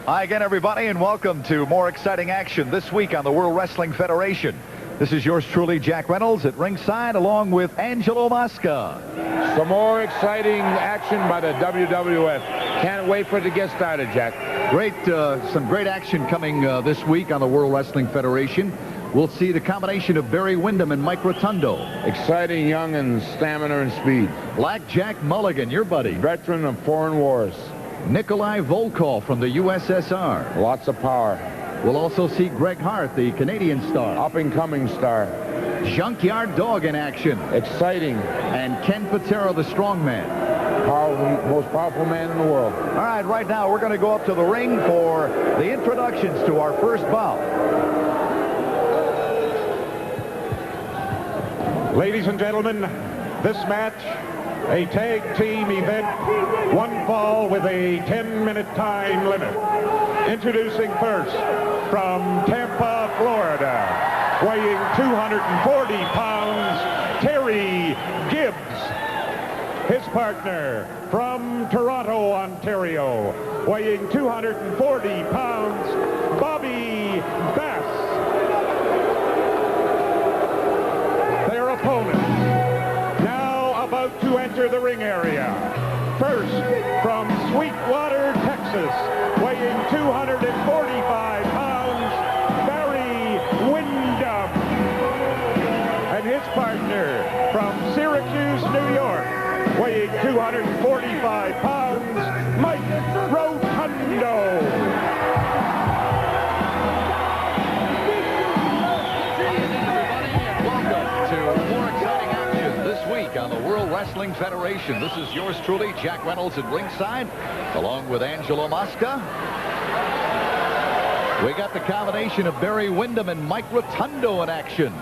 Hi again, everybody, and welcome to more exciting action this week on the World Wrestling Federation. This is yours truly, Jack Reynolds, at ringside, along with Angelo Mosca. Some more exciting action by the WWF. Can't wait for it to get started, Jack. Some great action coming this week on the World Wrestling Federation. We'll see the combination of Barry Windham and Mike Rotundo. Exciting, young, and stamina and speed. Black Jack Mulligan, your buddy. Veteran of foreign wars. Nikolai Volkov from the USSR. Lots of power. We'll also see Greg Hart, the Canadian star. Up-and-coming star. Junkyard Dog in action. Exciting. And Ken Patera, the strongman. Most powerful man in the world. All right now we're going to go up to the ring for the introductions to our first bout. Ladies and gentlemen, this match, a tag team event, one fall with a 10-minute time limit. Introducing first from Tampa, Florida, weighing 240 pounds, Terry Gibbs. His partner from Toronto, Ontario, weighing 240 pounds, Bobby Bass. Their opponent, now about to enter the ring area. First, from Sweetwater, Texas, weighing 245 pounds, Barry Windham. And his partner from Syracuse, New York, weighing 245 pounds, Mike Rotundo. On the World Wrestling Federation. This is yours truly, Jack Reynolds at ringside, along with Angelo Mosca. We got the combination of Barry Windham and Mike Rotundo in action.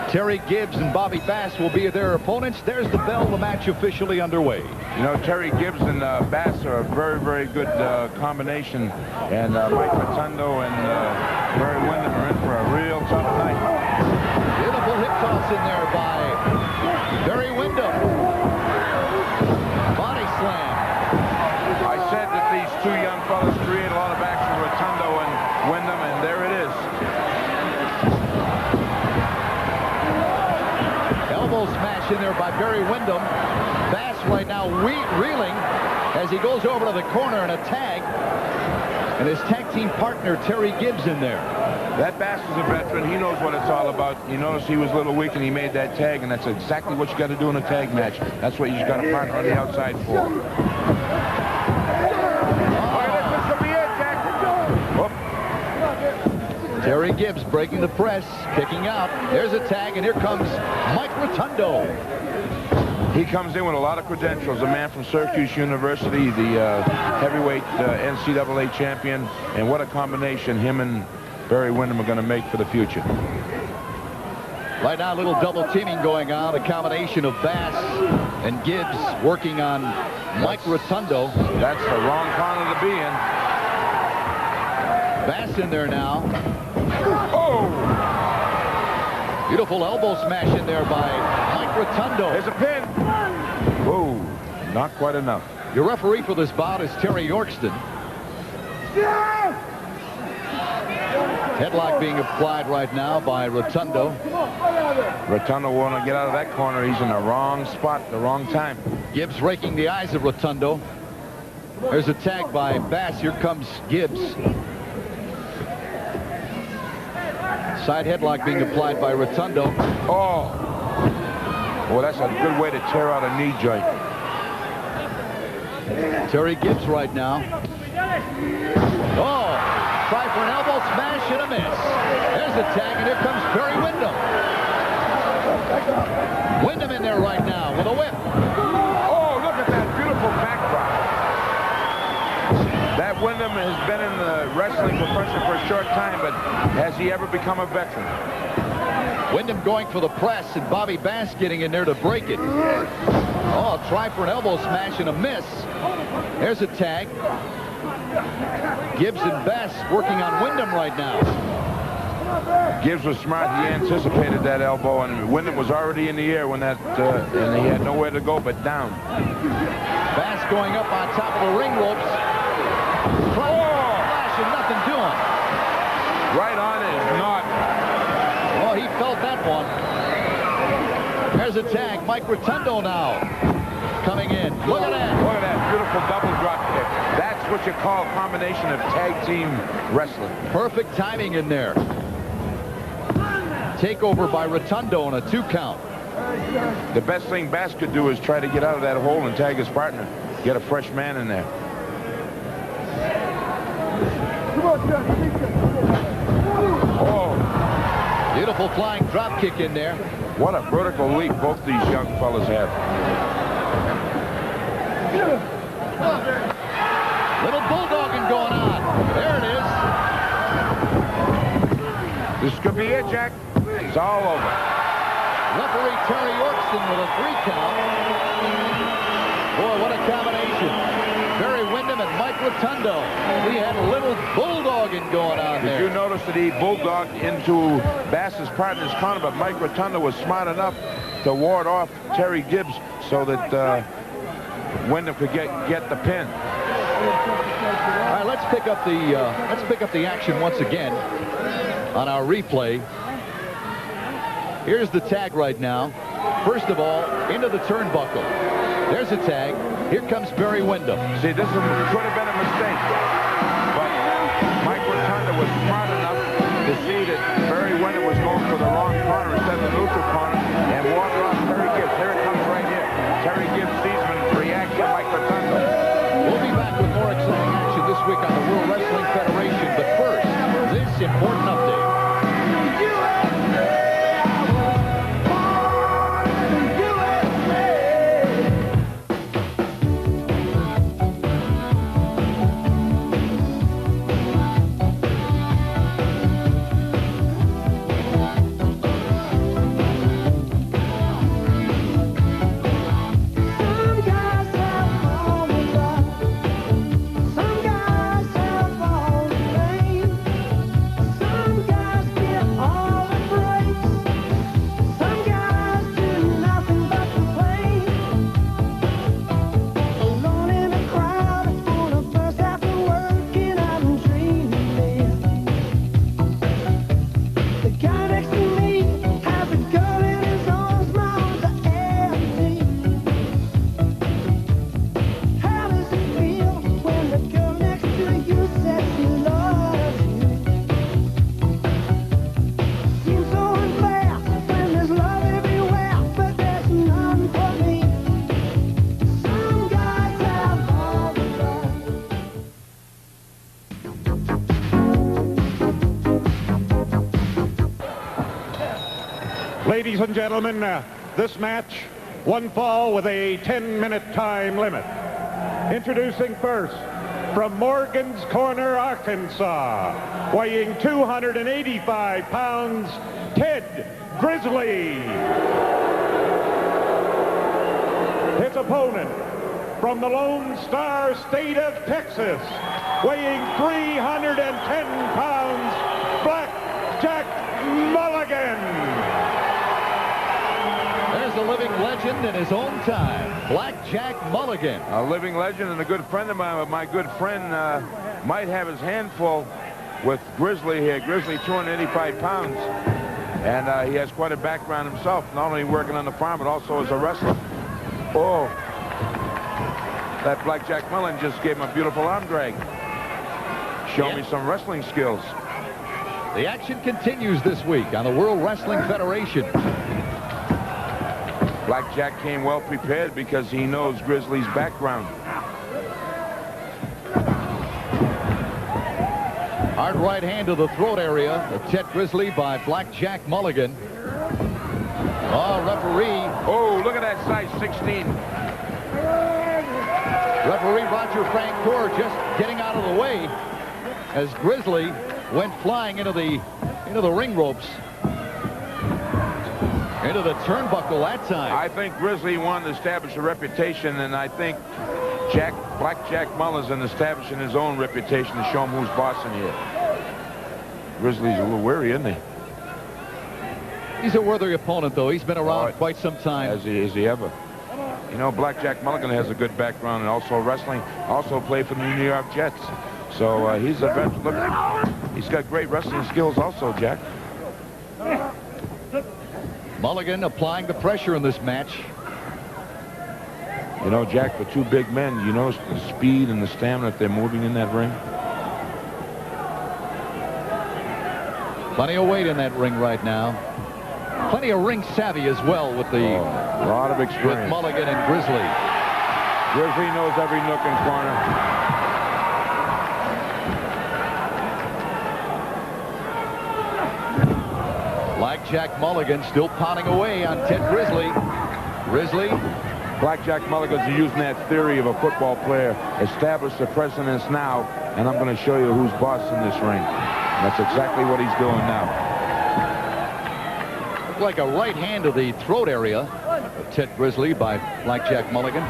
Terry Gibbs and Bobby Bass will be their opponents. There's the bell, the match officially underway. You know, Terry Gibbs and Bass are a very, very good combination. And Mike Rotundo and Barry Windham are in for a real tough night. Beautiful hip toss in there by Barry Windham. Body slam. I said that these two young fellas create a lot of action, Rotundo and Windham, and there it is. Elbow smash in there by Barry Windham. Bass right now reeling as he goes over to the corner and a tag. And his tag team partner, Terry Gibbs, in there. That Bass is a veteran. He knows what it's all about. You notice he was a little weak and he made that tag, and that's exactly what you got to do in a tag match. That's what you just got a partner on the outside for. All right, this could be it, Jack. Oh. Terry Gibbs breaking the press, kicking out. There's a tag, and here comes Mike Rotundo. He comes in with a lot of credentials. A man from Syracuse University, the heavyweight NCAA champion, and what a combination him and Barry Windham are going to make for the future. Right now, a little double teaming going on. A combination of Bass and Gibbs working on Mike Rotundo. That's the wrong corner to be in. Bass in there now. Oh! Beautiful elbow smash in there by Mike Rotundo. There's a pin. Whoa, not quite enough. Your referee for this bout is Terry Yorkston. Headlock being applied right now by Rotundo. Rotundo want to get out of that corner. He's in the wrong spot, the wrong time. Gibbs raking the eyes of Rotundo. There's a tag by Bass. Here comes Gibbs. Side headlock being applied by Rotundo. Oh. Well, that's a good way to tear out a knee joint. Terry Gibbs right now. Oh, try for an elbow smash and a miss. There's the tag, and here comes Barry Windham. Windham in there right now with a whip. Oh, look at that beautiful backdrop. That Windham has been in the wrestling profession for a short time, but has he ever become a veteran? Windham going for the press, and Bobby Bass getting in there to break it. Oh, try for an elbow smash and a miss. There's a tag. Gibbs and Bass working on Windham right now. Gibbs was smart. He anticipated that elbow, and Windham was already in the air when that, and he had nowhere to go but down. Bass going up on top of the ring ropes. Right on is not. Oh, he felt that one. There's a tag. Mike Rotundo now coming in. Look at that. Look at that beautiful double drop kick. That's what you call a combination of tag team wrestling. Perfect timing in there. Takeover by Rotundo on a 2 count. The best thing Bass could do is try to get out of that hole and tag his partner. Get a fresh man in there. Oh. Beautiful flying drop kick in there. What a vertical leap both these young fellas have. Little bulldogging going on. There it is. This could be it, Jack. It's all over. Referee Terry Yorkston with a 3 count. Boy, what a combination. Barry Windham and Mike Rotundo. We had a little bulldogging going on there. Did you notice that he bulldogged into Bass's partner's corner, but Mike Rotundo was smart enough to ward off Terry Gibbs so that Windham could get the pin. All right, let's pick up the action once again on our replay. Here's the tag right now. First of all, into the turnbuckle. There's a tag. Here comes Barry Windham. See, this could have been a mistake, but Mike Rotundo was smart enough to see that Barry Windham was going for the wrong corner instead of the neutral corner and walk off Terry Gibbs. Here it comes right here. Terry Gibbs sees him and reacts to Mike Rotundo. We'll be back with more exciting action this week on the World Wrestling Federation, but first, this important update. Ladies and gentlemen, this match, one fall with a 10-minute time limit. Introducing first, from Morgan's Corner, Arkansas, weighing 285 pounds, Ted Grizzly. His opponent, from the Lone Star State of Texas, weighing 310 pounds, Black Jack Mulligan. There's a living legend in his own time, Black Jack Mulligan. A living legend and a good friend of mine, but my good friend might have his handful with Grizzly here. Grizzly, 285 pounds, and he has quite a background himself, not only working on the farm, but also as a wrestler. Oh, that Black Jack Mulligan just gave him a beautiful arm drag. Show me some wrestling skills. The action continues this week on the World Wrestling Federation. Black Jack came well prepared because he knows Grizzly's background. Hard right hand to the throat area of Ted Grizzly by Black Jack Mulligan. Oh, referee. Oh, look at that size 16. Referee Roger Francoeur just getting out of the way as Grizzly went flying into the ring ropes. Into the turnbuckle that time. I think Grizzly wanted to establish a reputation, and I think Black Jack Mulligan establishing his own reputation to show him who's boss in here. Grizzly's a little weary, isn't he? He's a worthy opponent, though. He's been around quite some time. Is he ever? You know, Black Jack Mulligan has a good background and also wrestling. Also played for the New York Jets. So he's a veteran. Look, He's got great wrestling skills also, Jack. Mulligan applying the pressure in this match. You know, Jack, for two big men, you notice the speed and the stamina if they're moving in that ring. Plenty of weight in that ring right now. Plenty of ring savvy as well with the a lot of experience with Mulligan and Grizzly. Grizzly knows every nook and corner. Blackjack Mulligan still pounding away on Ted Grizzly. Grizzly. Blackjack Mulligan's using that theory of a football player. Establish the precedence now, and I'm going to show you who's boss in this ring. And that's exactly what he's doing now. Looked like a right hand to the throat area of Ted Grizzly by Blackjack Mulligan.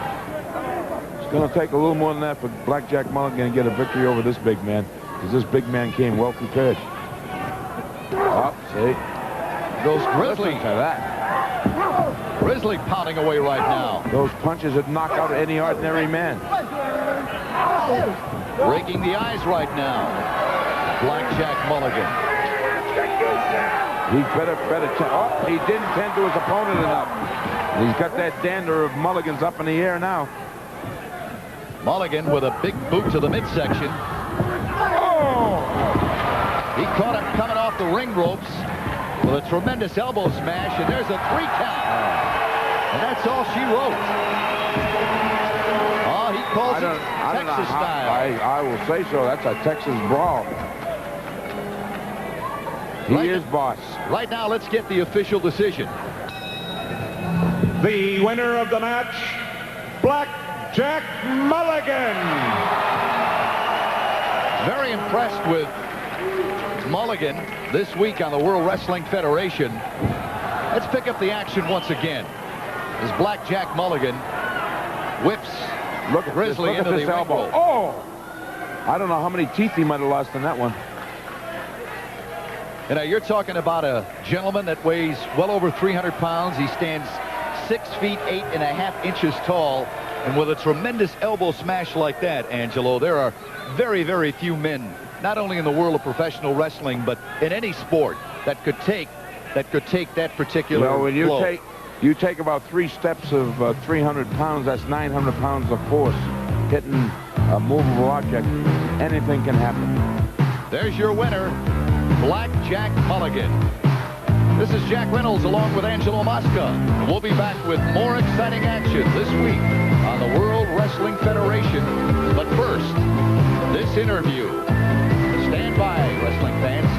It's going to take a little more than that for Blackjack Mulligan to get a victory over this big man, because this big man came well prepared. Oh, see? Goes Grizzly. Listen to that. Grizzly pounding away right now. Those punches would knock out any ordinary man. Breaking the eyes right now. Blackjack Mulligan. He better oh, he didn't tend to his opponent enough. He's got that dander of Mulligan's up in the air now. Mulligan with a big boot to the midsection. Oh! He caught him coming off the ring ropes with a tremendous elbow smash, and there's a 3 count. And that's all she wrote. Oh, he calls it Texas style. I will say so. That's a Texas brawl. He is boss. Right now, let's get the official decision. The winner of the match, Blackjack Mulligan. Very impressed with Mulligan this week on the World Wrestling Federation. Let's pick up the action once again as Blackjack Mulligan whips Grizzly into the elbow. Oh! I don't know how many teeth he might have lost in that one. You know, you're talking about a gentleman that weighs well over 300 pounds. He stands 6 feet 8.5 inches tall, and with a tremendous elbow smash like that, Angelo, there are very, very few men, not only in the world of professional wrestling, but in any sport that could take that particular blow. When blow. you take about 3 steps of 300 pounds, that's 900 pounds of force hitting a movable object. Anything can happen. There's your winner, Blackjack Mulligan. This is Jack Reynolds along with Angelo Mosca. We'll be back with more exciting action this week on the World Wrestling Federation. But first, this interview. Stand by, wrestling fans.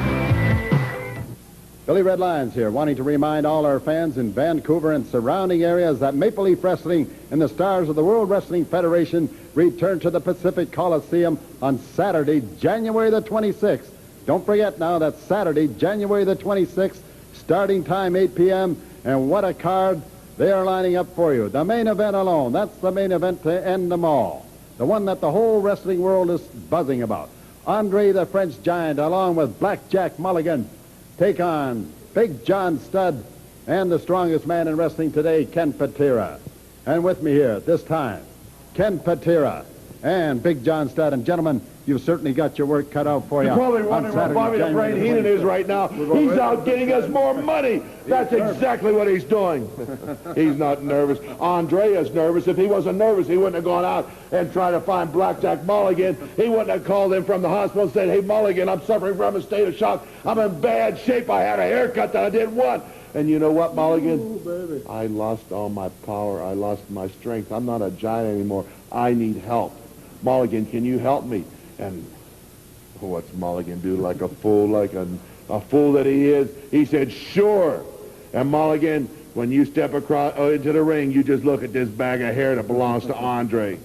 Billy Red Lions here, wanting to remind all our fans in Vancouver and surrounding areas that Maple Leaf Wrestling and the stars of the World Wrestling Federation return to the Pacific Coliseum on Saturday, January the 26th. Don't forget now, that's Saturday, January the 26th, starting time 8 p.m. And what a card they are lining up for you. The main event alone, that's the main event to end them all. The one that the whole wrestling world is buzzing about. Andre the French Giant, along with Blackjack Mulligan, take on Big John Studd and the strongest man in wrestling today, Ken Patera. And with me here this time, Ken Patera and Big John Studd. And gentlemen, you've certainly got your work cut out for you. You're probably wondering where Bobby the Brain Heenan is right now. He's out getting us more money. That's exactly what he's doing. He's not nervous. Andre is nervous. If he wasn't nervous, he wouldn't have gone out and tried to find Blackjack Mulligan. He wouldn't have called him from the hospital and said, "Hey, Mulligan, I'm suffering from a state of shock. I'm in bad shape. I had a haircut that I didn't want." And you know what, Mulligan? Ooh, I lost all my power. I lost my strength. I'm not a giant anymore. I need help. Mulligan, can you help me? And what's Mulligan do? Like a fool that he is? He said, "Sure." And Mulligan, when you step across into the ring, you just look at this bag of hair that belongs to Andre.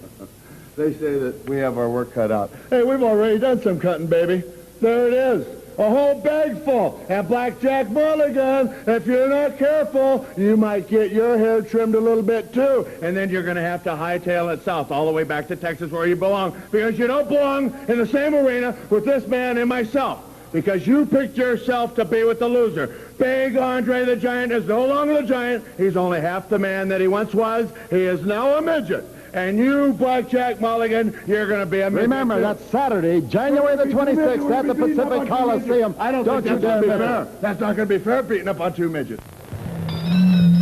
They say that we have our work cut out. Hey, we've already done some cutting, baby. There it is. A whole bag full. And Blackjack Mulligan, if you're not careful, you might get your hair trimmed a little bit too. And then you're going to have to hightail it south all the way back to Texas where you belong. Because you don't belong in the same arena with this man and myself. Because you picked yourself to be with the loser. Big Andre the Giant is no longer the Giant. He's only half the man that he once was. He is now a midget. And you, Blackjack Mulligan, you're going to be a midget. Remember, that's Saturday, January the 26th at the Pacific Coliseum. I don't think that's going to be fair. That's not going to be fair, beating up on two midgets.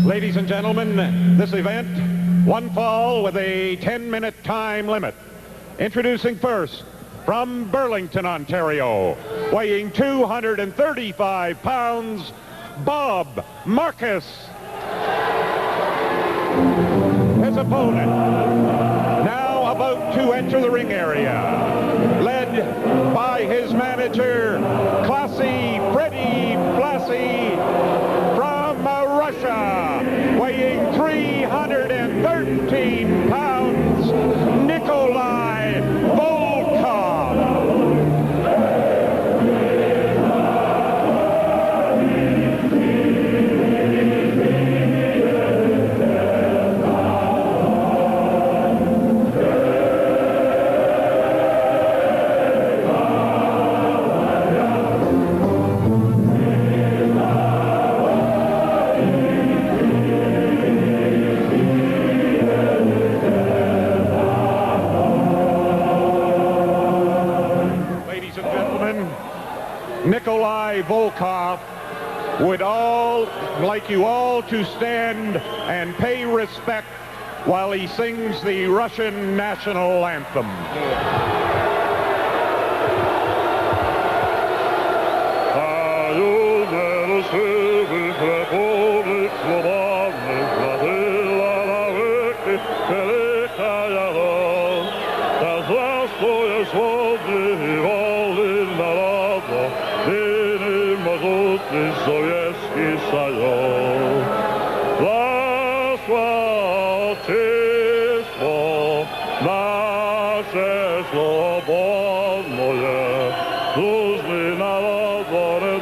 Ladies and gentlemen, this event, one fall with a 10-minute time limit. Introducing first, from Burlington, Ontario, weighing 235 pounds, Bob Marcus. His opponent, now about to enter the ring area, led by his manager, Classy Freddie Blassie, from Russia, weighing 313 pounds, Nikolai Volkov. Nikolai Volkov would like you all to stand and pay respect while he sings the Russian national anthem. Sowiecki Союз, Благословительство наше свободное, дружный народ,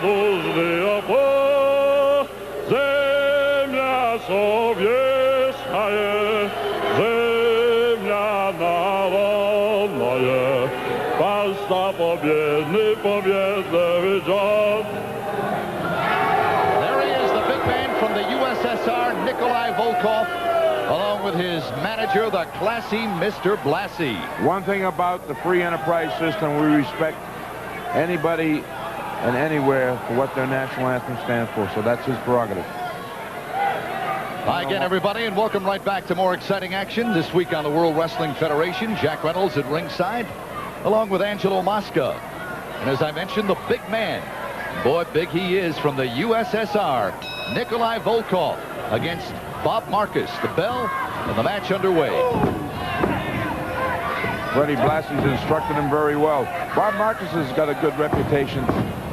дружный опор, земля советская, земля народная, паста победный, победа ведет. Nikolai Volkov, along with his manager, the classy Mr. Blassie. One thing about the free enterprise system, we respect anybody and anywhere for what their national anthem stands for, so that's his prerogative. Hi again, everybody, and welcome right back to more exciting action this week on the World Wrestling Federation. Jack Reynolds at ringside, along with Angelo Mosca. And as I mentioned, the big man, boy, big he is, from the USSR, Nikolai Volkov, against Bob Marcus. The bell and the match underway. Freddie Blassie's instructed him very well. Bob Marcus has got a good reputation,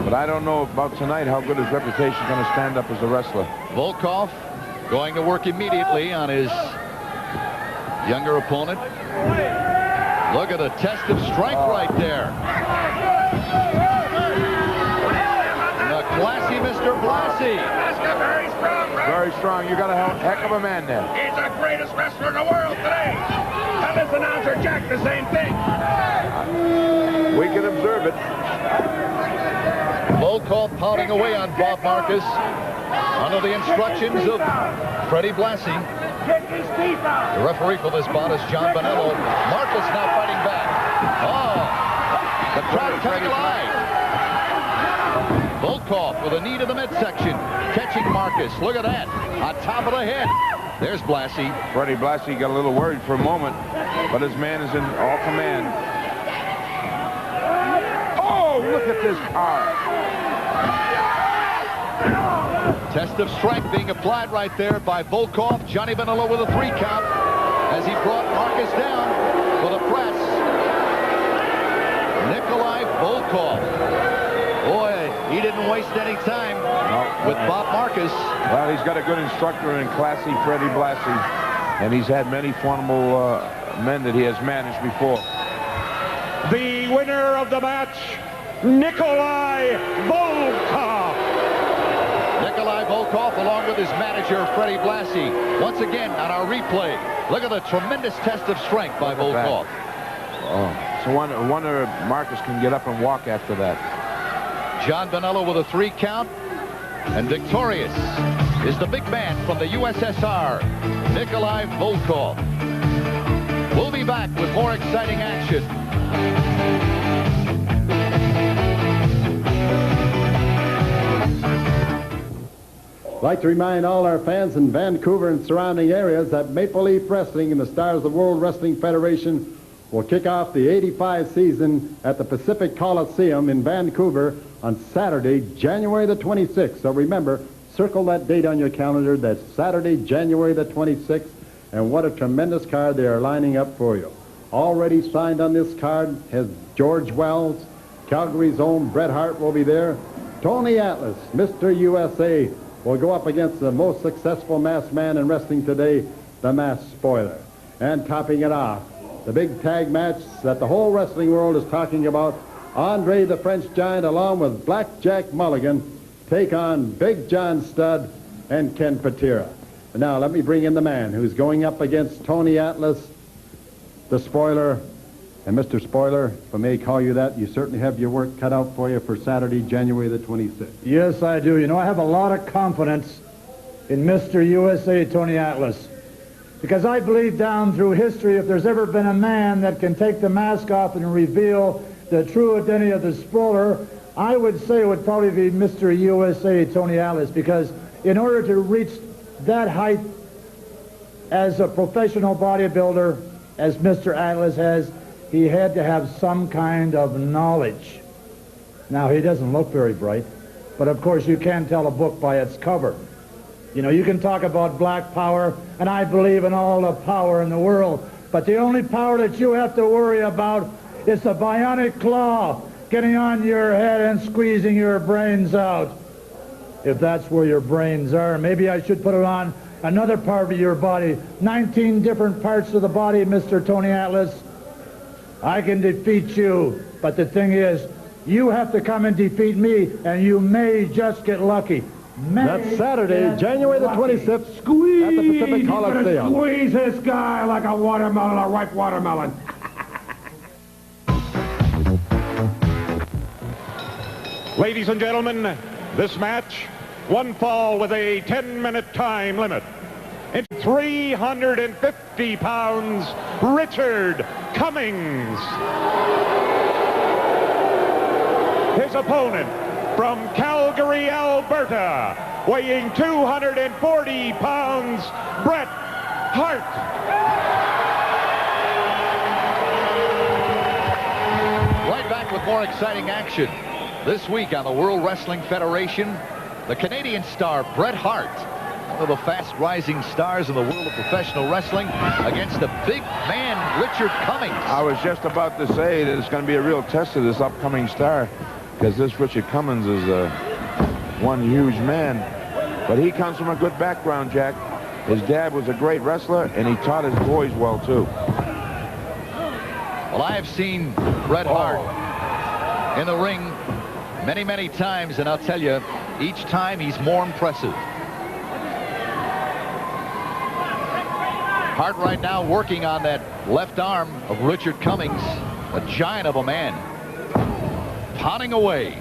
but I don't know about tonight how good his reputation is going to stand up as a wrestler. Volkov going to work immediately on his younger opponent. Look at a test of strength right there. The classy Mr. Blassie. Very strong. You got a heck of a man there. He's the greatest wrestler in the world today. Tell his announcer Jack the same thing. We can observe it. Volkov pounding away on Bob Marcus under the instructions of Freddie Blassie. The referee for this bout is John Bonello. Marcus now fighting back. Oh, the crowd coming alive. Volkov with a knee to the midsection, catching Marcus. Look at that, on top of the head. There's Blassie. Freddie Blassie got a little worried for a moment, but his man is in all command. Oh, look at this power. Test of strength being applied right there by Volkov. Johnny Bonello with a 3 count as he brought Marcus down with a press. Nikolai Volkov. Boy, he didn't waste any time with Bob Marcus. Well, he's got a good instructor in classy Freddie Blassie, and he's had many formidable men that he has managed before. The winner of the match, Nikolai Volkov. Nikolai Volkov, along with his manager, Freddie Blassie. Once again, on our replay, look at the tremendous test of strength by Volkov. Oh, so wonder if Marcus can get up and walk after that. John Bonello with a 3 count. And victorious is the big man from the USSR, Nikolai Volkov. back with more exciting action. I'd like to remind all our fans in Vancouver and surrounding areas that Maple Leaf Wrestling and the Stars of the World Wrestling Federation will kick off the 85 season at the Pacific Coliseum in Vancouver on Saturday, January the 26th. So remember, circle that date on your calendar. That's Saturday, January the 26th. And what a tremendous card they are lining up for you. Already signed on this card has George Wells, Calgary's own Bret Hart will be there. Tony Atlas, Mr. USA, will go up against the most successful masked man in wrestling today, the Masked Spoiler. And topping it off, the big tag match that the whole wrestling world is talking about, Andre the French Giant along with Black Jack Mulligan take on Big John Studd and Ken Patera. Now let me bring in the man who's going up against Tony Atlas, the Spoiler. And Mr. Spoiler, if I may call you that, you certainly have your work cut out for you for Saturday, January the 26th. Yes, I do. You know, I have a lot of confidence in Mr. USA, Tony Atlas. Because I believe down through history, if there's ever been a man that can take the mask off and reveal the true identity of the Spoiler, I would say it would probably be Mr. USA, Tony Atlas. Because in order to reach that height as a professional bodybuilder, as Mr. Atlas has, he had to have some kind of knowledge. Now, he doesn't look very bright, but of course you can't tell a book by its cover. You know, you can talk about black power, and I believe in all the power in the world, but the only power that you have to worry about is the bionic claw getting on your head and squeezing your brains out. If that's where your brains are, maybe I should put it on another part of your body. 19 different parts of the body, Mr. Tony Atlas. I can defeat you, but the thing is, you have to come and defeat me, and you may just get lucky. That's Saturday, January the 26th, Squeeze! at the Pacific Coliseum. Squeeze this guy like a watermelon, a ripe watermelon. Ladies and gentlemen, this match, one fall with a 10-minute time limit. In 350 pounds, Richard Cummings. His opponent from Calgary, Alberta, weighing 240 pounds, Bret Hart. Right back with more exciting action. This week on the World Wrestling Federation, the Canadian star Bret Hart, one of the fast-rising stars in the world of professional wrestling, against the big man Richard Cummings. I was just about to say that it's going to be a real test of this upcoming star, because this Richard Cummings is one huge man. But he comes from a good background, Jack. His dad was a great wrestler, and he taught his boys well, too. Well, I have seen Bret Hart in the ring many, many times, and I'll tell you, each time he's more impressive. Hart right now working on that left arm of Richard Cummings, a giant of a man, pounding away.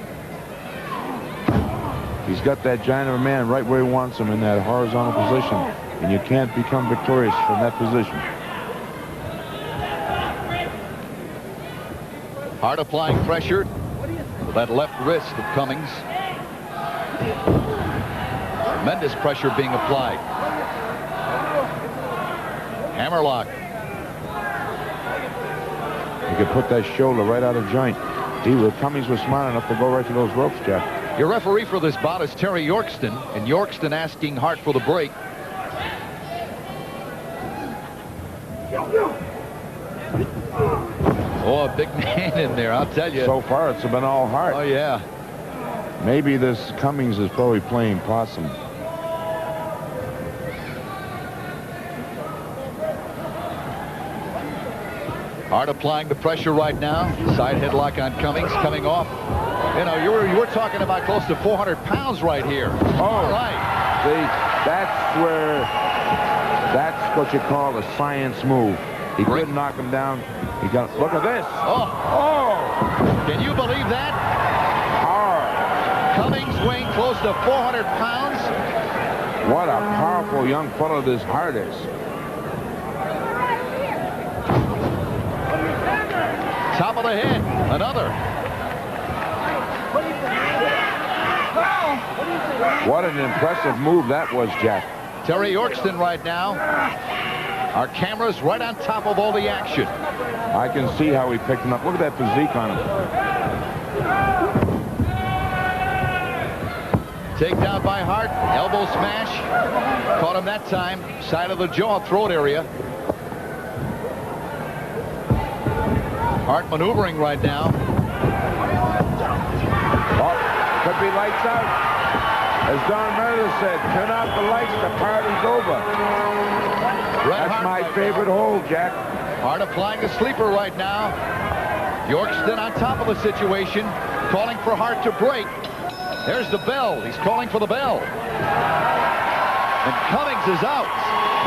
He's got that giant of a man right where he wants him, in that horizontal position, and you can't become victorious from that position. Hart applying pressure with that left wrist of Cummings. Tremendous pressure being applied. Hammerlock. You could put that shoulder right out of joint. Cummings was smart enough to go right to those ropes, Jack. Your referee for this bout is Terry Yorkston, and Yorkston asking Hart for the break. Oh, a big man in there, I'll tell you. So far, it's been all Hart. Oh, yeah. Maybe this Cummings is probably playing possum. Hart applying the pressure right now. Side headlock on Cummings, coming off. You know, you were talking about close to 400 pounds right here. Oh, all right. See, that's what you call a science move. He couldn't knock him down. He got, look at this. Oh. Can you believe that? Hard. Cummings weighing close to 400 pounds. What a powerful young fellow this Hart is. Top of the head. Another. What an impressive move that was, Jack. Terry Yorkston right now. Our camera's right on top of all the action. I can see how he picked him up. Look at that physique on him. Takedown by Hart. Elbow smash. Caught him that time. Side of the jaw, throat area. Hart maneuvering right now. Oh, could be lights out. As Don Meredith said, turn out the lights, the party's over. That's my favorite hold, Jack. Hart applying the sleeper right now. Yorkston on top of the situation, calling for Hart to break. There's the bell. He's calling for the bell. And Cummings is out.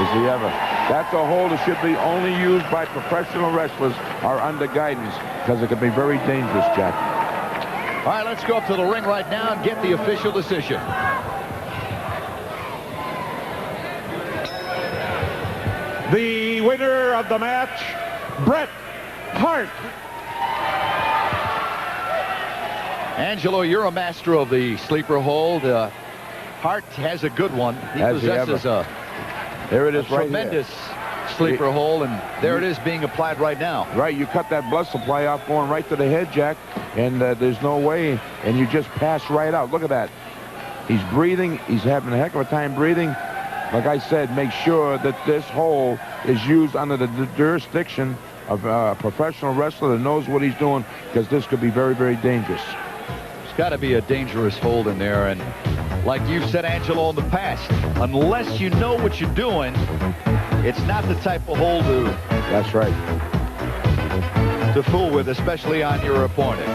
Is he ever? That's a hold that should be only used by professional wrestlers or under guidance, because it can be very dangerous, Jack. All right, let's go up to the ring right now and get the official decision. The winner of the match, Bret Hart. Angelo, you're a master of the sleeper hold. Hart has a good one. He possesses there it is, right tremendous sleeper hold, and there it is being applied right now. Right, you cut that blood supply off going right to the head, Jack, and there's no way, and you just pass right out. Look at that. He's breathing. He's having a heck of a time breathing. Like I said, make sure that this hold is used under the jurisdiction of a professional wrestler that knows what he's doing, because this could be very, very dangerous. There's got to be a dangerous hold in there, and like you've said, Angelo, in the past, unless you know what you're doing, it's not the type of hold That's right. to fool with, especially on your opponent.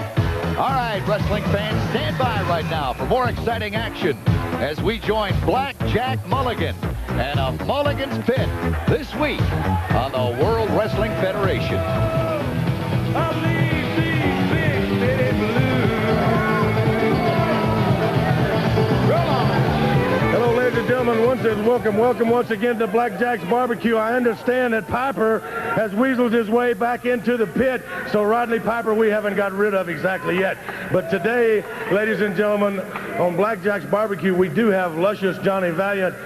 All right, wrestling fans, stand by right now for more exciting action as we join Black Jack Mulligan and a Mulligan's Pit this week on the World Wrestling Federation. Hello, ladies and gentlemen. Welcome once again to Black Jack's Barbecue. I understand that Piper has weaseled his way back into the pit, so Rodney Piper we haven't got rid of exactly yet. But today, ladies and gentlemen, on Black Jack's Barbecue, we do have luscious Johnny Valiant,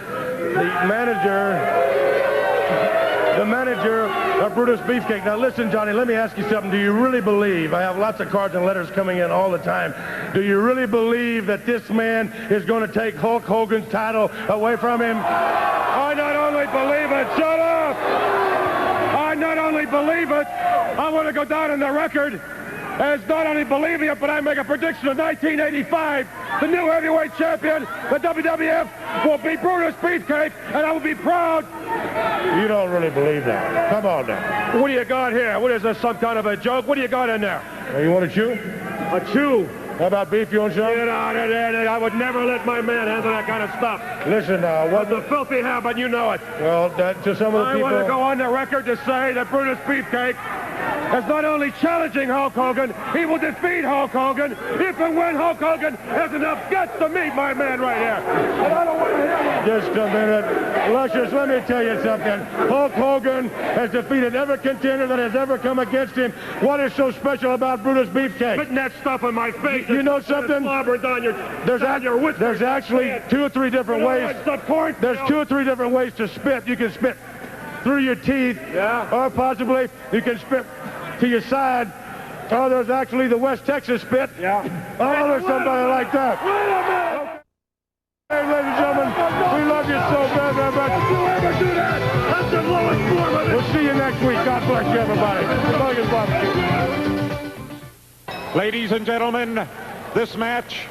the manager of Brutus Beefcake. Now listen, Johnny, let me ask you something. Do you really believe, I have lots of cards and letters coming in all the time, do you really believe that this man is going to take Hulk Hogan's title away from him? I not only believe it, shut up! I not only believe it, I want to go down on the record as not only believing it, but I make a prediction of 1985. The new heavyweight champion, the WWF, will be Brutus Beefcake, and I will be proud. You don't really believe that. Come on now. What do you got here? What is this, some kind of a joke? What do you got in there? You want to chew? A chew? How about beef? You want some? Get out of there. I would never let my man handle that kind of stuff. Listen now. What's a filthy habit? You know it. Well, to some of the people... I want to go on the record to say that Brutus Beefcake is not only challenging Hulk Hogan, he will defeat Hulk Hogan if and when Hulk Hogan has enough guts to meet my man right here. And I don't want to hear that. Just a minute. Luscious, let me tell you something. Hulk Hogan has defeated every contender that has ever come against him. What is so special about Brutus Beefcake? Putting that stuff in my face. You know something? There's actually 2 or 3 different ways. There's 2 or 3 different ways to spit. You can spit through your teeth, or possibly you can spit to your side. Oh, there's actually the West Texas spit. Oh, there's somebody like that. Wait a minute. Hey, ladies and gentlemen, we love you so very, very much. Don't you ever do that. That's the lowest form of it. We'll see you next week. God bless you, everybody. Mulligan's Barbecue. Ladies and gentlemen, this match,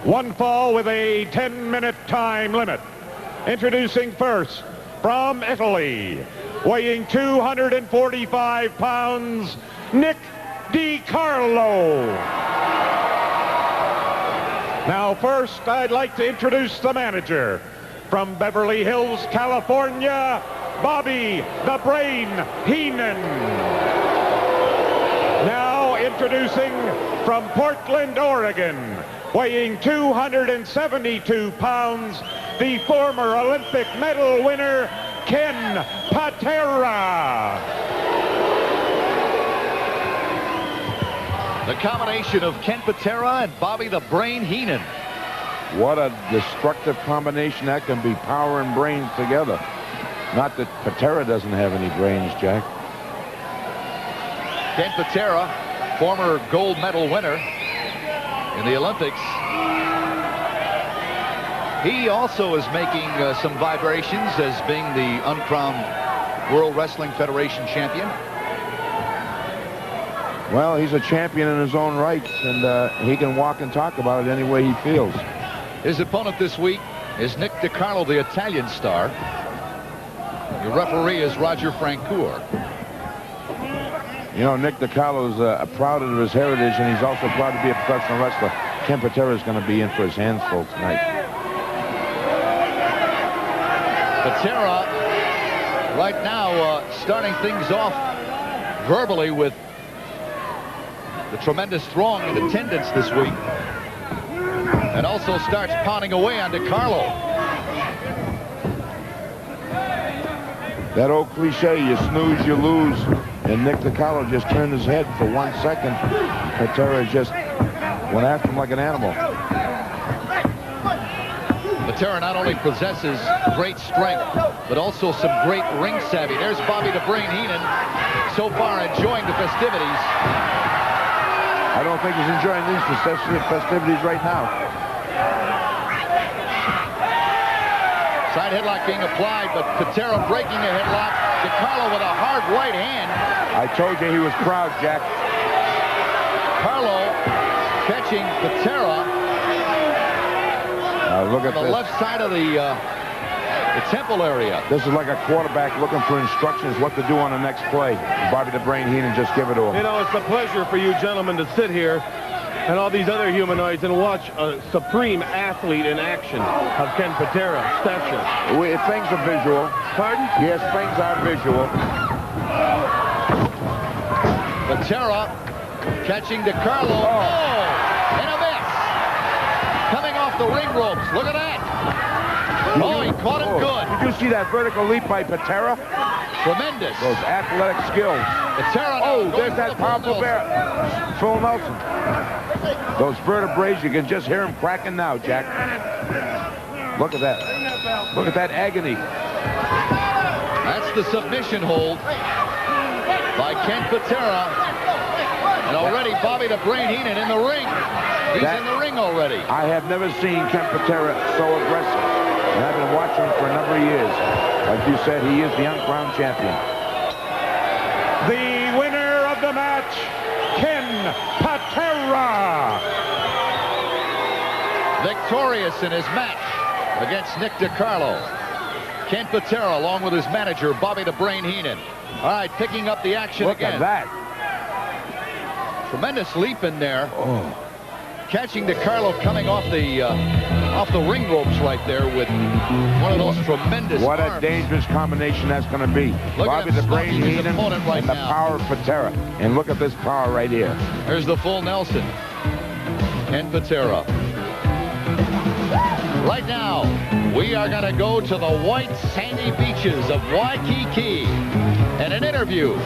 one fall with a 10-minute time limit. Introducing first, from Italy, weighing 245 pounds, Nick DiCarlo. Now first, I'd like to introduce the manager. From Beverly Hills, California, Bobby the Brain Heenan. Now introducing from Portland, Oregon, weighing 272 pounds, the former Olympic medal winner, Ken Patera. The combination of Ken Patera and Bobby the Brain Heenan. What a destructive combination that can be, power and brains together. Not that Patera doesn't have any brains, Jack. Ken Patera, former gold medal winner in the Olympics. He also is making some vibrations as being the uncrowned World Wrestling Federation champion. Well, he's a champion in his own right, and he can walk and talk about it any way he feels. His opponent this week is Nick DiCarlo, the Italian star. The referee is Roger Francoeur. You know, Nick DiCarlo is proud of his heritage, and he's also proud to be a professional wrestler. Ken Patera is going to be in for his hands full tonight. Patera right now starting things off verbally with the tremendous throng in attendance this week, and also starts pounding away on DiCarlo. That old cliche, you snooze, you lose. And Nick DiCarlo just turned his head for 1 second. Patera just went after him like an animal. Patera not only possesses great strength, but also some great ring savvy. There's Bobby the Brain Heenan, so far enjoying the festivities. I don't think he's enjoying these festivities right now. Side headlock being applied, but Patera breaking a headlock. DiCarlo with a hard right hand. I told you he was proud, Jack. Carlo catching Patera. Look at on the this. left side of the temple area. This is like a quarterback looking for instructions what to do on the next play. Bobby the Brain Heenan just give it to him. You know, it's a pleasure for you gentlemen to sit here and all these other humanoids and watch a supreme athlete in action of Ken Patera, stature. Things are visual. Pardon? Yes, things are visual. Patera catching DiCarlo. Oh, and a miss. Coming off the ring ropes. Look at that. Oh, he caught him good. Did you see that vertical leap by Patera? Tremendous. Those athletic skills. Patera. Oh, there's that powerful bear. Phil Nelson. Those vertebrae, you can just hear him cracking now, Jack. Look at that. Look at that agony. That's the submission hold by Ken Patera. And already Bobby the Brain Heenan in the ring. He's in the ring already. I have never seen Ken Patera so aggressive. And I've been watching him for a number of years. Like you said, he is the uncrowned champion. The winner of the match, Ken Patera. Victorious in his match against Nick DiCarlo. Ken Patera along with his manager, Bobby the Brain Heenan. All right, picking up the action again. Look at that. Tremendous leap in there. Oh. Catching DiCarlo coming off the ring ropes right there with one of those tremendous What arms. a dangerous combination that's going to be. Look Bobby at him the Brain smoking his Heenan opponent right and the now. power of Patera. And look at this power right here. There's the full Nelson. Ken Patera. Right now, we are going to go to the white sandy beaches of Waikiki and an interview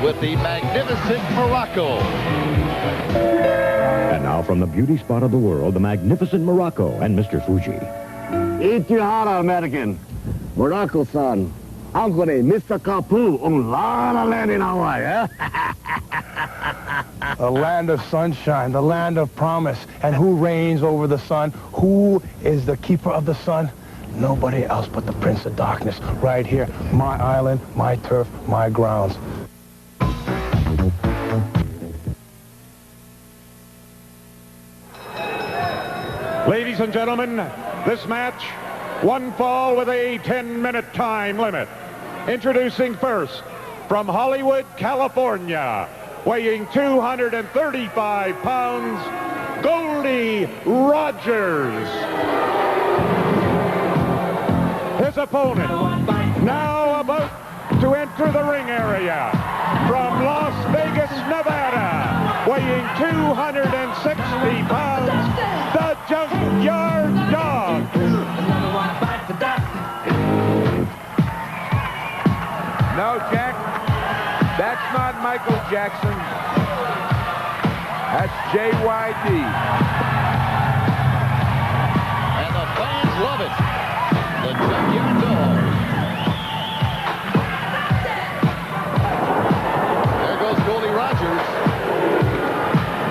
with the magnificent Morocco. And now from the beauty spot of the world, the magnificent Morocco and Mr. Fuji. Eat your heart out, American. Morocco-san. Uncle Mr. Kapu on La La Land in Hawaii, eh? The land of sunshine, the land of promise. And who reigns over the sun? Who is the keeper of the sun? Nobody else but the Prince of Darkness. Right here. My island, my turf, my grounds. Ladies and gentlemen, this match, one fall with a 10-minute time limit. Introducing first, from Hollywood, California, weighing 235 pounds, Goldie Rogers. His opponent, now about to enter the ring area, from Las Vegas, Nevada, weighing 260 pounds, the Junkyard Dog. No, Jack, that's not Michael Jackson. That's JYD. And the fans love it. The Junkyard Dog. There goes Goldie Rogers.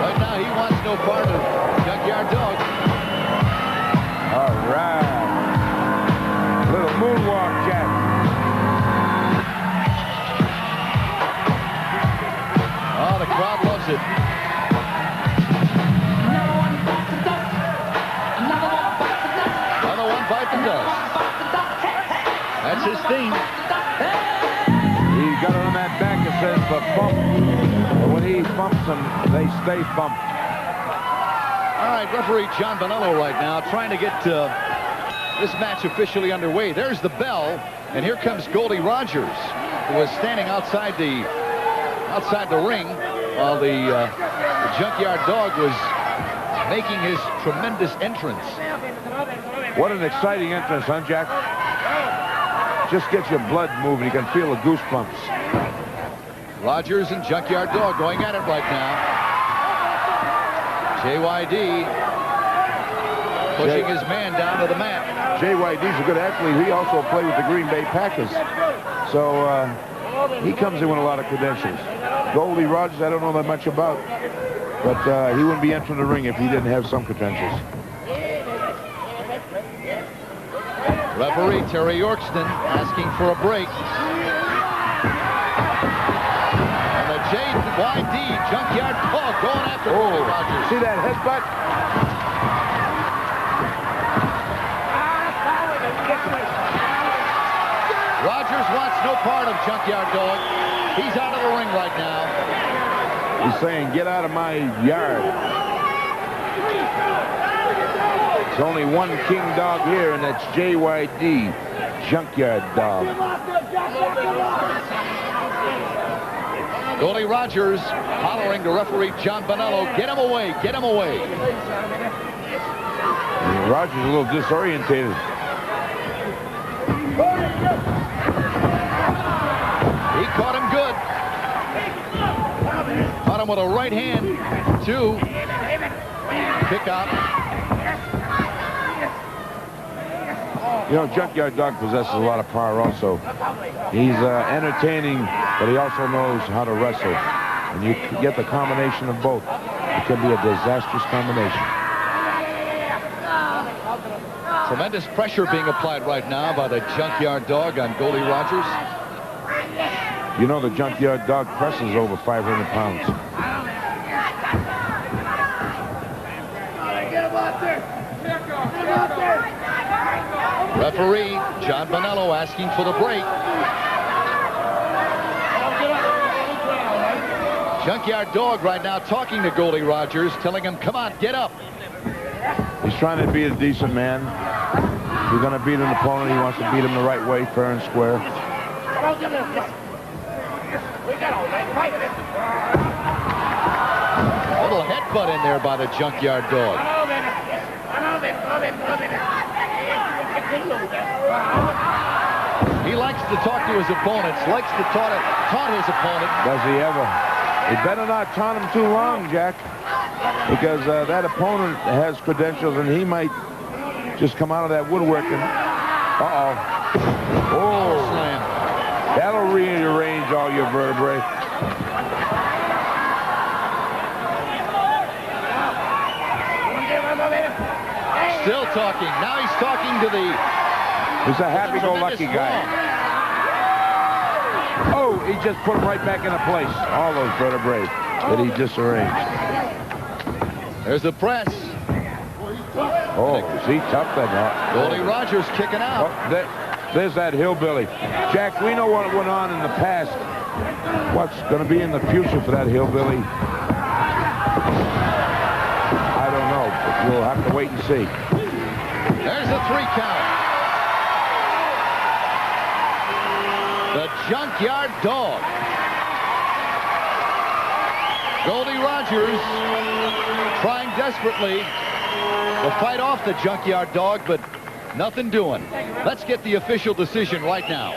Right now, he wants no part of Junkyard Dog. All right. Little moonwalk, Jack. Oh, the crowd loves it. Another one bite the dust. That's his theme. He's got it on that back that says the bump. But when he bumps them, they stay bumped. All right, referee John Bonello right now trying to get this match officially underway. There's the bell, and here comes Goldie Rogers, who was standing outside the ring while the Junkyard Dog was making his tremendous entrance. What an exciting entrance, huh, Jack? Just gets your blood moving. You can feel the goosebumps. Rogers and Junkyard Dog going at it right now. JYD pushing his man down to the mat. JYD's a good athlete. He also played with the Green Bay Packers. So he comes in with a lot of credentials. Goldie Rogers, I don't know that much about. But he wouldn't be entering the ring if he didn't have some credentials. Referee Terry Yorkston asking for a break. And the JYD Junkyard Dog going after Goldie Rogers. See that headbutt? Rogers wants no part of Junkyard Dog. He's out of the ring right now. He's saying, get out of my yard. There's only one king dog here, and that's JYD, Junkyard Dog. Goldie Rogers hollering to referee John Bonello, get him away, get him away. And Rogers a little disorientated. He caught him good. Caught him with a right hand, too. Kick out. You know, Junkyard Dog possesses a lot of power also. He's entertaining, but he also knows how to wrestle. And you get the combination of both. It can be a disastrous combination. Tremendous pressure being applied right now by the Junkyard Dog on Goldie Rogers. You know the Junkyard Dog presses over 500 pounds. Referee John Bonello asking for the break. Junkyard Dog right now talking to Goldie Rogers, telling him, come on, get up. He's trying to be a decent man. If you're going to beat an opponent, he wants to beat him the right way, fair and square. A little headbutt in there by the Junkyard Dog. He likes to talk to his opponents, likes to taunt his opponent. Does he ever? He better not taunt him too long, Jack, because that opponent has credentials, and he might just come out of that woodworking. Uh-oh. Oh, slam. That'll rearrange all your vertebrae. Still talking. Now he's talking to the... He's a happy-go-lucky guy. Oh, he just put him right back into place. All those vertebrae that he disarranged. There's the press. Oh, is he tough then? Goldie Rogers kicking out. Oh, there's that hillbilly. Jack, we know what went on in the past. What's going to be in the future for that hillbilly? I don't know. But we'll have to wait and see. There's the 3 count. The Junkyard Dog. Goldie Rogers trying desperately to fight off the Junkyard Dog, but nothing doing. Let's get the official decision right now.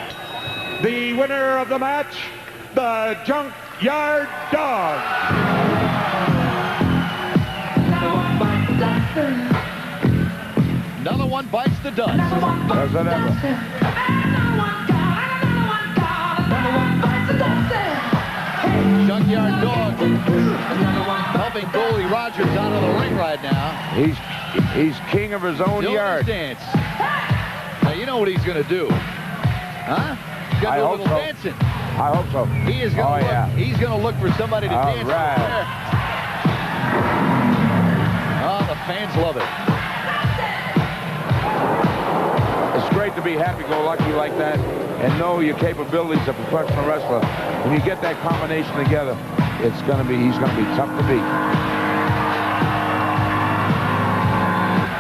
The winner of the match, the Junkyard Dog. does. Does it ever? Junkyard Dog helping goalie Rogers out of the ring right now. He's king of his own Still yard. Dance. Now you know what he's going to do, huh? He's going to do a little dancing. I hope so. He is going to look. Yeah. He's going to look for somebody to dance with there. Oh, the fans love it. It's great to be happy-go-lucky like that and know your capabilities as a professional wrestler. When you get that combination together, he's going to be tough to beat.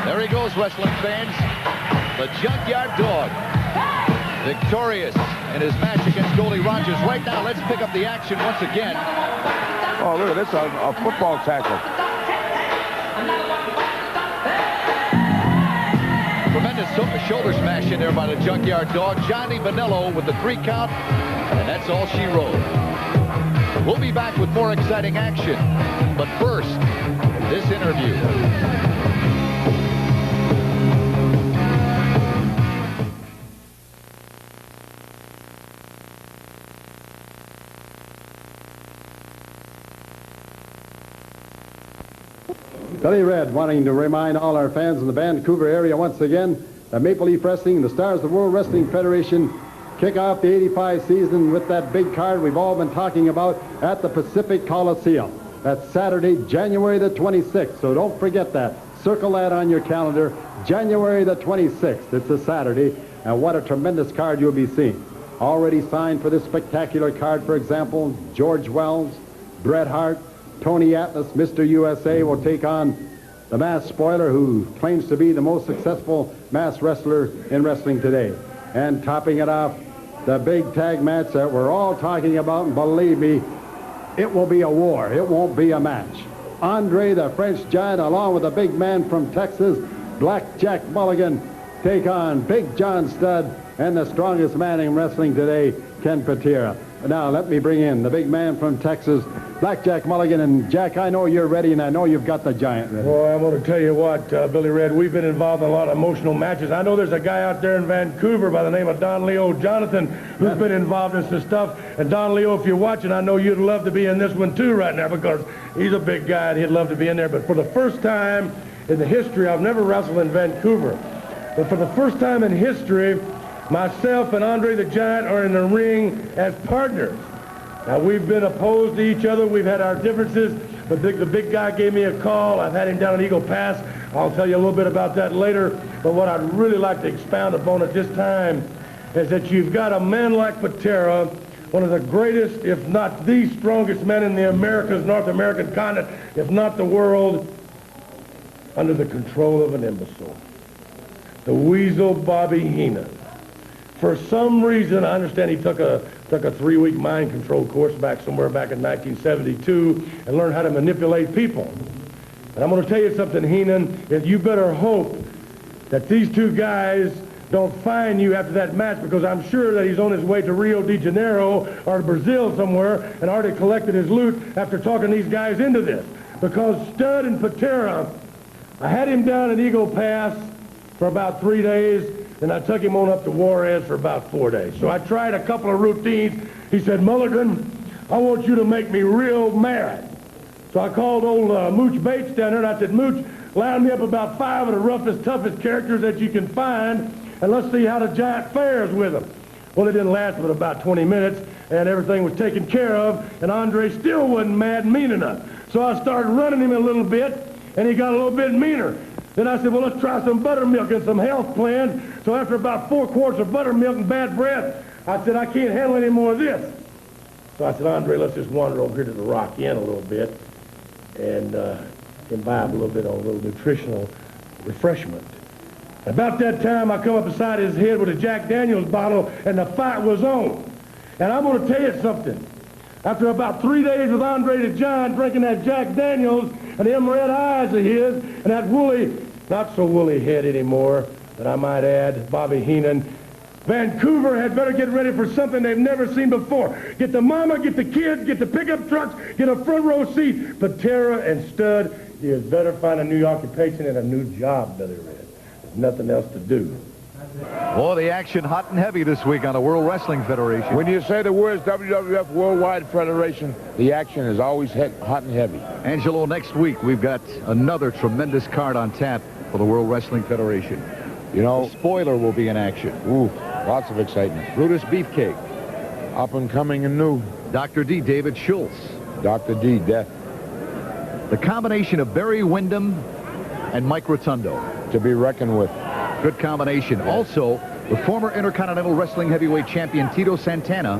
There he goes, wrestling fans. The Junkyard Dog, victorious in his match against goalie Rogers. Right now, let's pick up the action once again. Oh, look at this, a football tackle. Tremendous shoulder smash in there by the Junkyard Dog. Johnny Vanillo with the 3 count, and that's all she wrote. We'll be back with more exciting action. But first, this interview. Billy Red wanting to remind all our fans in the Vancouver area once again that Maple Leaf Wrestling, the Stars of the World Wrestling Federation, kick off the 85 season with that big card we've all been talking about at the Pacific Coliseum. That's Saturday, January the 26th, so don't forget that. Circle that on your calendar, January the 26th. It's a Saturday, and what a tremendous card you'll be seeing. Already signed for this spectacular card, for example, George Wells, Bret Hart, Tony Atlas, Mr. USA, will take on the masked spoiler who claims to be the most successful masked wrestler in wrestling today. And topping it off, the big tag match that we're all talking about, and believe me, it will be a war. It won't be a match. Andre, the French Giant, along with a big man from Texas, Black Jack Mulligan, take on Big John Studd and the strongest man in wrestling today, Ken Patera. Now, let me bring in the big man from Texas, Black Jack Mulligan. And, Jack, I know you're ready, and I know you've got the Giant ready. Well, I'm going to tell you what, Billy Red, we've been involved in a lot of emotional matches. I know there's a guy out there in Vancouver by the name of Don Leo Jonathan who's been involved in some stuff. And, Don Leo, if you're watching, I know you'd love to be in this one, too, right now, because he's a big guy, and he'd love to be in there. But for the first time in the history, I've never wrestled in Vancouver, but for the first time in history, myself and Andre the Giant are in the ring as partners. Now, we've been opposed to each other. We've had our differences, but the big guy gave me a call. I've had him down at Eagle Pass. I'll tell you a little bit about that later. But what I'd really like to expound upon at this time is that you've got a man like Patera, one of the greatest, if not the strongest men in the Americas, North American continent, if not the world, under the control of an imbecile. The Weasel Bobby Heenan. For some reason, I understand he took a 3-week mind control course back in 1972 and learned how to manipulate people. And I'm going to tell you something, Heenan, is you better hope that these two guys don't find you after that match, because I'm sure that he's on his way to Rio de Janeiro or Brazil somewhere and already collected his loot after talking these guys into this. Because Studd and Patera, I had him down at Eagle Pass for about 3 days, and I took him on up to Juarez for about 4 days. So I tried a couple of routines. He said, Mulligan, I want you to make me real mad. So I called old Mooch Bates down there, and I said, Mooch, line me up about 5 of the roughest, toughest characters that you can find, and let's see how the Giant fares with them. Well, it didn't last but about 20 minutes, and everything was taken care of, and Andre still wasn't mad and mean enough. So I started running him a little bit, and he got a little bit meaner. Then I said, well, let's try some buttermilk and some health plans. So after about 4 quarts of buttermilk and bad breath, I said, I can't handle any more of this. So I said, Andre, let's just wander over here to the Rock Inn a little bit and imbibe a little bit on a little nutritional refreshment. About that time, I come up beside his head with a Jack Daniels bottle, and the fight was on. And I'm going to tell you something. After about 3 days with Andre the Giant drinking that Jack Daniels and them red eyes of his and that woolly, not so woolly head anymore, but I might add, Bobby Heenan, Vancouver had better get ready for something they've never seen before. Get the mama, get the kids, get the pickup trucks, get a front row seat. Patera and Studd, you had better find a new occupation and a new job, Billy Red. nothing else to do. Boy, the action hot and heavy this week on the World Wrestling Federation. When you say the words WWF Worldwide Federation, the action is always hot and heavy. Angelo, next week we've got another tremendous card on tap for the World Wrestling Federation. You know, the spoiler will be in action. Ooh, lots of excitement. Brutus Beefcake. Up and coming and new. Dr. D, David Schultz. Dr. D, Death. The combination of Barry Windham and Mike Rotundo. To be reckoned with. Good combination. Yes. Also, the former Intercontinental Wrestling Heavyweight Champion Tito Santana.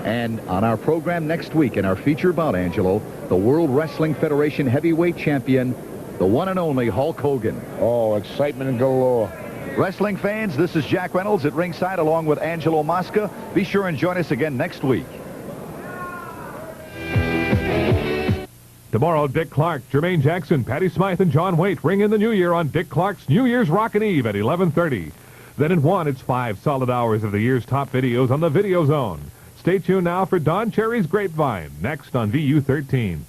And on our program next week, in our feature bout, Angelo, the World Wrestling Federation Heavyweight Champion, the one and only Hulk Hogan. Oh, excitement galore. Wrestling fans, this is Jack Reynolds at ringside along with Angelo Mosca. Be sure and join us again next week. Tomorrow, Dick Clark, Jermaine Jackson, Patty Smythe, and John Waite ring in the new year on Dick Clark's New Year's Rockin' Eve at 11:30. Then at 1, it's 5 solid hours of the year's top videos on the Video Zone. Stay tuned now for Don Cherry's Grapevine, next on VU 13.